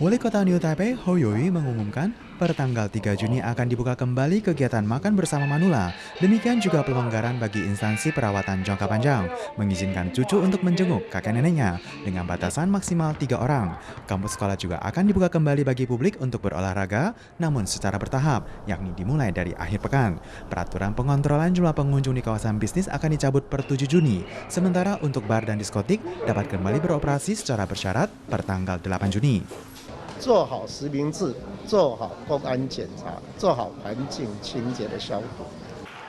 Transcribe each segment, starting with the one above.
Wali Kota New Taipei, Hou Yui, mengumumkan pertanggal 3 Juni akan dibuka kembali kegiatan makan bersama manula. Demikian juga pelonggaran bagi instansi perawatan jangka panjang, mengizinkan cucu untuk menjenguk kakek neneknya dengan batasan maksimal 3 orang. Kampus sekolah juga akan dibuka kembali bagi publik untuk berolahraga, namun secara bertahap, yakni dimulai dari akhir pekan. Peraturan pengontrolan jumlah pengunjung di kawasan bisnis akan dicabut per 7 Juni, sementara untuk bar dan diskotik dapat kembali beroperasi secara bersyarat per tanggal 8 Juni. 做好实名制，做好公安检查，做好环境清洁的消毒。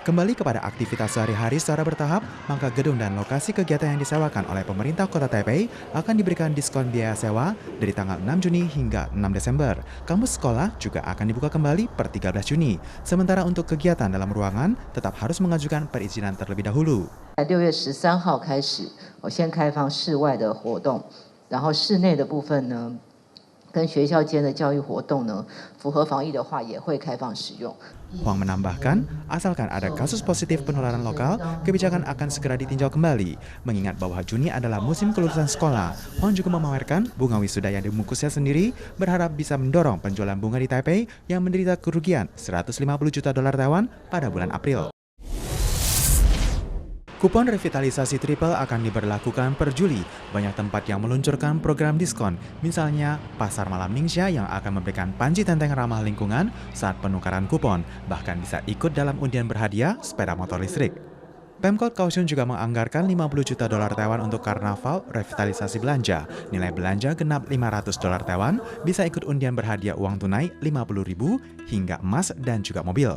Kembali kepada aktivitas sehari-hari secara bertahap, maka gedung dan lokasi kegiatan yang disewakan oleh pemerintah Kota Taipei akan diberikan diskon biaya sewa dari tanggal 6 Juni hingga 6 Desember. Kampus sekolah juga akan dibuka kembali per 13 Juni. Sementara untuk kegiatan dalam ruangan tetap harus mengajukan perizinan terlebih dahulu. 6月13号开始，先开放室外的活动，然后室内的部分呢，跟学校间的教育活动呢，符合防疫的话也会开放使用。 Huang menambahkan, asalkan ada kasus positif penularan lokal, kebijakan akan segera ditinjau kembali. Mengingat bahwa Juni adalah musim kelulusan sekolah, Huang juga memamerkan bunga wisuda yang dibungkusnya sendiri, berharap bisa mendorong penjualan bunga di Taipei yang menderita kerugian 150 juta dolar Taiwan pada bulan April. Kupon revitalisasi Triple akan diberlakukan per Juli. Banyak tempat yang meluncurkan program diskon. Misalnya, Pasar Malam Ningxia yang akan memberikan panci tenteng ramah lingkungan saat penukaran kupon. Bahkan bisa ikut dalam undian berhadiah sepeda motor listrik. Pemkot Kaohsiung juga menganggarkan 50 juta dolar Taiwan untuk karnaval revitalisasi belanja. Nilai belanja genap 500 dolar Taiwan bisa ikut undian berhadiah uang tunai 50.000 hingga emas dan juga mobil.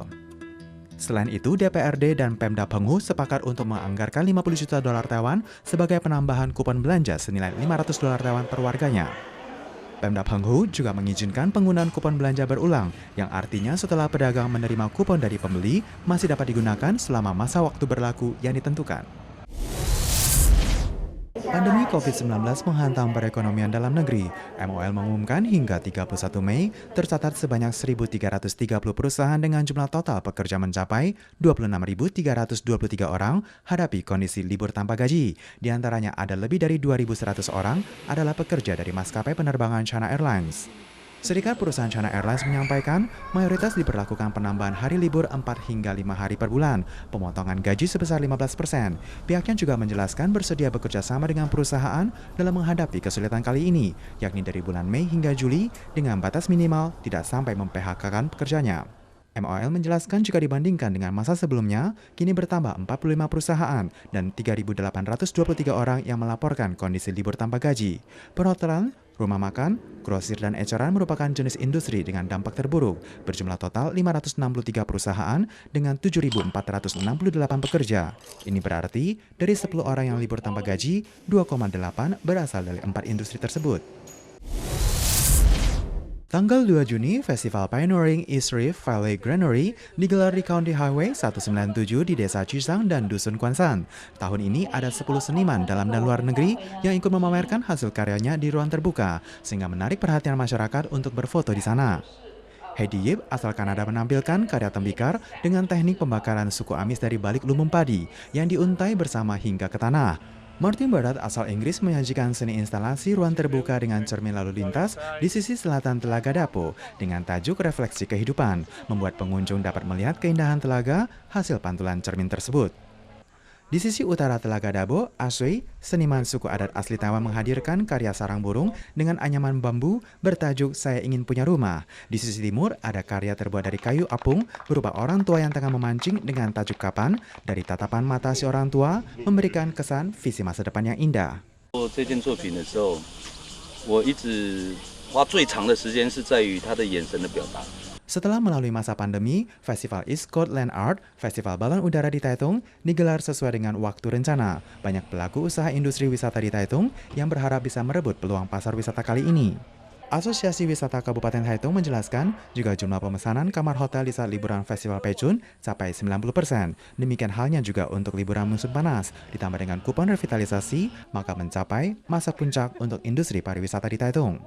Selain itu, DPRD dan Pemda Penghu sepakat untuk menganggarkan 50 juta dolar Taiwan sebagai penambahan kupon belanja senilai 500 dolar Taiwan per warganya. Pemda Penghu juga mengizinkan penggunaan kupon belanja berulang, yang artinya setelah pedagang menerima kupon dari pembeli, masih dapat digunakan selama masa waktu berlaku yang ditentukan. Pandemi COVID-19 menghantam perekonomian dalam negeri. MOL mengumumkan hingga 31 Mei tercatat sebanyak 1.330 perusahaan dengan jumlah total pekerja mencapai 26.323 orang hadapi kondisi libur tanpa gaji. Di antaranya ada lebih dari 2.100 orang adalah pekerja dari maskapai penerbangan China Airlines. Serikat Perusahaan China Airlines menyampaikan mayoritas diperlakukan penambahan hari libur 4 hingga 5 hari per bulan, pemotongan gaji sebesar 15%. Pihaknya juga menjelaskan bersedia bekerja sama dengan perusahaan dalam menghadapi kesulitan kali ini, yakni dari bulan Mei hingga Juli dengan batas minimal tidak sampai memphk-kan pekerjanya. MOL menjelaskan jika dibandingkan dengan masa sebelumnya, kini bertambah 45 perusahaan dan 3.823 orang yang melaporkan kondisi libur tanpa gaji. Perhotelan, rumah makan, grosir dan eceran merupakan jenis industri dengan dampak terburuk, berjumlah total 563 perusahaan dengan 7.468 pekerja. Ini berarti dari 10 orang yang libur tanpa gaji, 2,8 berasal dari 4 industri tersebut. Tanggal 2 Juni, Festival Pioneering East Rift Valley Granary digelar di County Highway 197 di Desa Cisang dan Dusun Kwansan. Tahun ini ada 10 seniman dalam dan luar negeri yang ikut memamerkan hasil karyanya di ruang terbuka, sehingga menarik perhatian masyarakat untuk berfoto di sana. Heidi Yip asal Kanada menampilkan karya tembikar dengan teknik pembakaran suku Amis dari balik lumbung padi yang diuntai bersama hingga ke tanah. Martin Barat asal Inggris menyajikan seni instalasi ruang terbuka dengan cermin lalu lintas di sisi selatan Telaga Dapo dengan tajuk Refleksi Kehidupan, membuat pengunjung dapat melihat keindahan telaga hasil pantulan cermin tersebut. Di sisi utara Telaga Dapo, Asui, seniman suku adat asli Taiwan menghadirkan karya sarang burung dengan anyaman bambu bertajuk Saya Ingin Punya Rumah. Di sisi timur, ada karya terbuat dari kayu apung berupa orang tua yang tengah memancing dengan tajuk Kapan. Dari tatapan mata si orang tua, memberikan kesan visi masa depan yang indah. 这件作品的时候，我一直花最长的时间是在于他的眼神的表达。 Setelah melalui masa pandemi, Festival East Coast Land Art, Festival Balon Udara di Taitung, digelar sesuai dengan waktu rencana. Banyak pelaku usaha industri wisata di Taitung yang berharap bisa merebut peluang pasar wisata kali ini. Asosiasi Wisata Kabupaten Taitung menjelaskan juga jumlah pemesanan kamar hotel di saat liburan Festival Pechun capai 90%. Demikian halnya juga untuk liburan musim panas. Ditambah dengan kupon revitalisasi, maka mencapai masa puncak untuk industri pariwisata di Taitung.